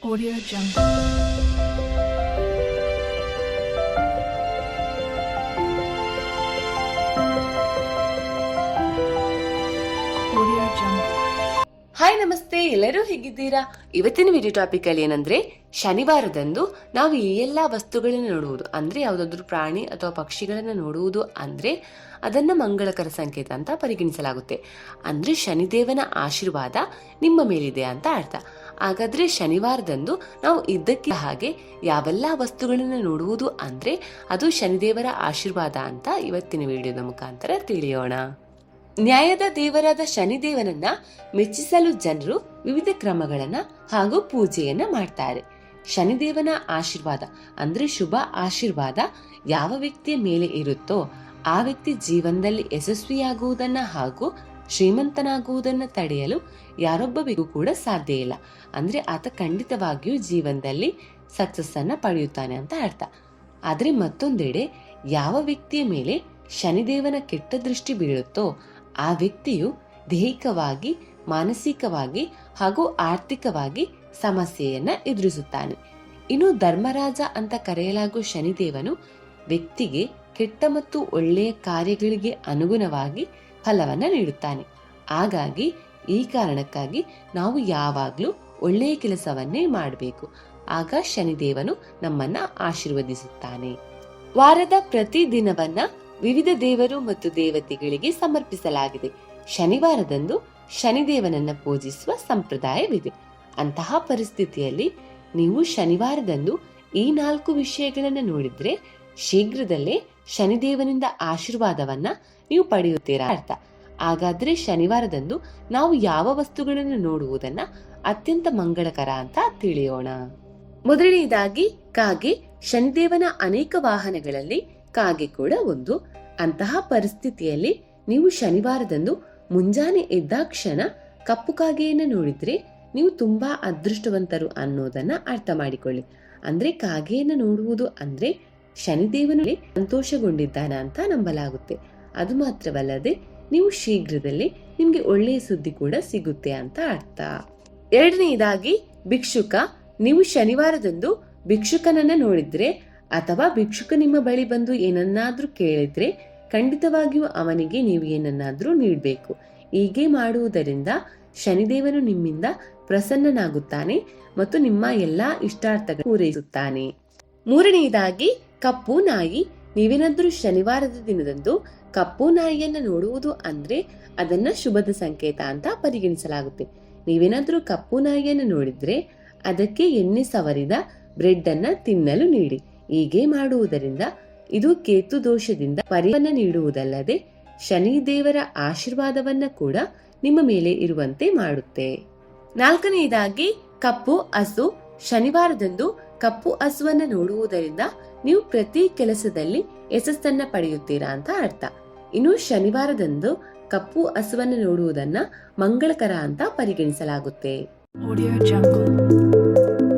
Audio Jungle. Audio Jungle. Hi ನಮಸ್ತೆ, ಎಲ್ಲರೂ ಹೇಗಿದ್ದೀರಾ? ಇವತ್ತಿನ ವಿಡಿಯೋ ಟಾಪಿಕ್ ಅಲ್ಲಿ ಏನಂದ್ರೆ, ಶನಿವಾರದಂದು ನಾವು ಈ ಎಲ್ಲಾ ವಸ್ತುಗಳನ್ನ ನೋಡುವುದು ಅಂದ್ರೆ ಯಾವುದಾದ್ರೂ ಪ್ರಾಣಿ ಅಥವಾ ಪಕ್ಷಿಗಳನ್ನ ನೋಡುವುದು ಅಂದ್ರೆ ಅದನ್ನ ಮಂಗಳಕರ ಸಂಕೇತ ಅಂತ ಪರಿಗಣಿಸಲಾಗುತ್ತೆ. ಅಂದ್ರೆ ಶನಿದೇವನ ಆಶೀರ್ವಾದ ನಿಮ್ಮ ಮೇಲಿದೆ ಅಂತ ಅರ್ಥ. ಹಾಗಾದ್ರೆ ಶನಿವಾರದಂದು ನಾವು ಇದ್ದಕ್ಕೆ ಹಾಗೆ ಯಾವೆಲ್ಲಾ ವಸ್ತುಗಳನ್ನ ನೋಡುವುದು ಅಂದ್ರೆ ಅದು ಶನಿದೇವರ ಆಶೀರ್ವಾದ ಅಂತ ಇವತ್ತಿನ ವಿಡಿಯೋದ ಮುಖಾಂತರ ತಿಳಿಯೋಣ. ನ್ಯಾಯದ ದೇವರಾದ ಶನಿದೇವನನ್ನ ಮೆಚ್ಚಿಸಲು ಜನರು ವಿವಿಧ ಕ್ರಮಗಳನ್ನ ಹಾಗೂ ಪೂಜೆಯನ್ನ ಮಾಡ್ತಾರೆ. ಶನಿದೇವನ ಆಶೀರ್ವಾದ ಅಂದ್ರೆ ಶುಭ ಆಶೀರ್ವಾದ ಯಾವ ವ್ಯಕ್ತಿಯ ಮೇಲೆ ಇರುತ್ತೋ ಆ ವ್ಯಕ್ತಿ ಜೀವನದಲ್ಲಿ ಯಶಸ್ವಿಯಾಗುವುದನ್ನ ಹಾಗೂ ಶ್ರೀಮಂತನಾಗುವುದನ್ನ ತಡೆಯಲು ಯಾರೊಬ್ಬರಿಗೂ ಕೂಡ ಸಾಧ್ಯ ಇಲ್ಲ. ಅಂದ್ರೆ ಆತ ಖಂಡಿತವಾಗಿಯೂ ಜೀವನದಲ್ಲಿ ಸಕ್ಸಸ್ ಅನ್ನ ಪಡೆಯುತ್ತಾನೆ ಅಂತ ಅರ್ಥ. ಆದ್ರೆ ಮತ್ತೊಂದೆಡೆ ಯಾವ ವ್ಯಕ್ತಿಯ ಮೇಲೆ ಶನಿದೇವನ ಕೆಟ್ಟ ದೃಷ್ಟಿ ಬೀಳುತ್ತೋ ಆ ವ್ಯಕ್ತಿಯು ದೈಹಿಕವಾಗಿ, ಮಾನಸಿಕವಾಗಿ ಹಾಗೂ ಆರ್ಥಿಕವಾಗಿ ಸಮಸ್ಯೆಯನ್ನ ಎದುರಿಸುತ್ತಾನೆ. ಇನ್ನು ಧರ್ಮರಾಜ ಅಂತ ಕರೆಯಲಾಗುವ ಶನಿದೇವನು ವ್ಯಕ್ತಿಗೆ ಕೆಟ್ಟ ಮತ್ತು ಒಳ್ಳೆಯ ಕಾರ್ಯಗಳಿಗೆ ಅನುಗುಣವಾಗಿ ಫಲವನ್ನ ನೀಡುತ್ತಾನೆ. ಹಾಗಾಗಿ ಈ ಕಾರಣಕ್ಕಾಗಿ ನಾವು ಯಾವಾಗ್ಲೂ ಒಳ್ಳೆಯ ಕೆಲಸವನ್ನೇ ಮಾಡಬೇಕು. ಆಗ ಶನಿದೇವನು ನಮ್ಮನ್ನ ಆಶೀರ್ವದಿಸುತ್ತಾನೆ. ವಾರದ ಪ್ರತಿ ದಿನವನ್ನ ವಿವಿಧ ದೇವರು ಮತ್ತು ದೇವತೆಗಳಿಗೆ ಸಮರ್ಪಿಸಲಾಗಿದೆ. ಶನಿವಾರದಂದು ಶನಿದೇವನನ್ನ ಪೂಜಿಸುವ ಸಂಪ್ರದಾಯವಿದೆ. ಅಂತಹ ಪರಿಸ್ಥಿತಿಯಲ್ಲಿ ನೀವು ಶನಿವಾರದಂದು ಈ 4 ವಿಷಯಗಳನ್ನ ನೋಡಿದ್ರೆ ಶೀಘ್ರದಲ್ಲೇ ಶನಿದೇವನಿಂದ ಆಶೀರ್ವಾದವನ್ನ ನೀವು ಪಡೆಯುತ್ತೀರಾ ಅರ್ಥ. ಹಾಗಾದ್ರೆ ಶನಿವಾರದಂದು ನಾವು ಯಾವ ವಸ್ತುಗಳನ್ನು ನೋಡುವುದನ್ನ ಅತ್ಯಂತ ಮಂಗಳಕರ ಅಂತ ತಿಳಿಯೋಣ. ಮೊದಲನೆಯದಾಗಿ ಕಾಗೆ. ಶನಿದೇವನ ಅನೇಕ ವಾಹನಗಳಲ್ಲಿ ಕಾಗೆ ಕೂಡ ಒಂದು. ಅಂತಹ ಪರಿಸ್ಥಿತಿಯಲ್ಲಿ ನೀವು ಶನಿವಾರದಂದು ಮುಂಜಾನೆ ಎದ್ದಾಕ್ಷಣ ಕಪ್ಪು ಕಾಗೆಯನ್ನ ನೋಡಿದ್ರೆ ನೀವು ತುಂಬಾ ಅದೃಷ್ಟವಂತರು ಅನ್ನೋದನ್ನ ಅರ್ಥ ಮಾಡಿಕೊಳ್ಳಿ. ಅಂದ್ರೆ ಕಾಗೆಯನ್ನ ನೋಡುವುದು ಅಂದ್ರೆ ಶನಿದೇವನು ಸಂತೋಷಗೊಂಡಿದ್ದಾನ ಅಂತ ನಂಬಲಾಗುತ್ತೆ. ಅದು ಮಾತ್ರವಲ್ಲದೆ ನೀವು ಶೀಘ್ರದಲ್ಲಿ ನಿಮ್ಗೆ ಒಳ್ಳೆಯ ಸುದ್ದಿ ಕೂಡ ಸಿಗುತ್ತೆ ಅಂತ ಅರ್ಥ. ಎರಡನೆಯದಾಗಿ ಭಿಕ್ಷುಕ. ನೀವು ಶನಿವಾರದಂದು ಭಿಕ್ಷುಕನನ್ನ ನೋಡಿದ್ರೆ ಅಥವಾ ಭಿಕ್ಷುಕ ನಿಮ್ಮ ಬಳಿ ಬಂದು ಏನನ್ನಾದ್ರೂ ಕೇಳಿದ್ರೆ ಖಂಡಿತವಾಗಿಯೂ ಅವನಿಗೆ ನೀವು ಏನನ್ನಾದ್ರೂ ನೀಡಬೇಕು. ಹೀಗೆ ಮಾಡುವುದರಿಂದ ಶನಿದೇವನು ನಿಮ್ಮಿಂದ ಪ್ರಸನ್ನನಾಗುತ್ತಾನೆ ಮತ್ತು ನಿಮ್ಮ ಎಲ್ಲಾ ಇಷ್ಟಾರ್ಥಗಳನ್ನು ಪೂರೈಸುತ್ತಾನೆ. ಮೂರನೆಯದಾಗಿ ಕಪ್ಪು ನಾಯಿ. ನೀವೇನಾದ್ರೂ ಶನಿವಾರದ ದಿನದಂದು ಕಪ್ಪು ನಾಯಿಯನ್ನ ನೋಡುವುದು ಅಂದ್ರೆ ಅದನ್ನ ಶುಭದ ಸಂಕೇತ ಅಂತ ಪರಿಗಣಿಸಲಾಗುತ್ತೆ. ನೀವೇನಾದ್ರೂ ಕಪ್ಪು ನಾಯಿಯನ್ನ ನೋಡಿದ್ರೆ ಅದಕ್ಕೆ ಎಣ್ಣೆ ಸವರಿದ ಬ್ರೆಡ್ ಅನ್ನ ತಿನ್ನಲು ನೀಡಿ. ಹೀಗೆ ಮಾಡುವುದರಿಂದ ಇದು ಕೇತು ದೋಷದಿಂದ ಪರಿಹಾರ ನೀಡುವುದಲ್ಲದೆ ಶನಿದೇವರ ಆಶೀರ್ವಾದವನ್ನ ಕೂಡ ನಿಮ್ಮ ಮೇಲೆ ಇರುವಂತೆ ಮಾಡುತ್ತೆ. ನಾಲ್ಕನೆಯದಾಗಿ ಕಪ್ಪು ಹಸು. ಶನಿವಾರದಂದು ಕಪ್ಪು ಹಸುವನ್ನ ನೋಡುವುದರಿಂದ ನೀವು ಪ್ರತಿ ಕೆಲಸದಲ್ಲಿ ಯಶಸ್ಸನ್ನ ಪಡೆಯುತ್ತೀರಾ ಅಂತ ಅರ್ಥ. ಇನ್ನು ಶನಿವಾರದಂದು ಕಪ್ಪು ಹಸುವನ್ನ ನೋಡುವುದನ್ನ ಮಂಗಳಕರ ಅಂತ ಪರಿಗಣಿಸಲಾಗುತ್ತೆ. Audio Jungle.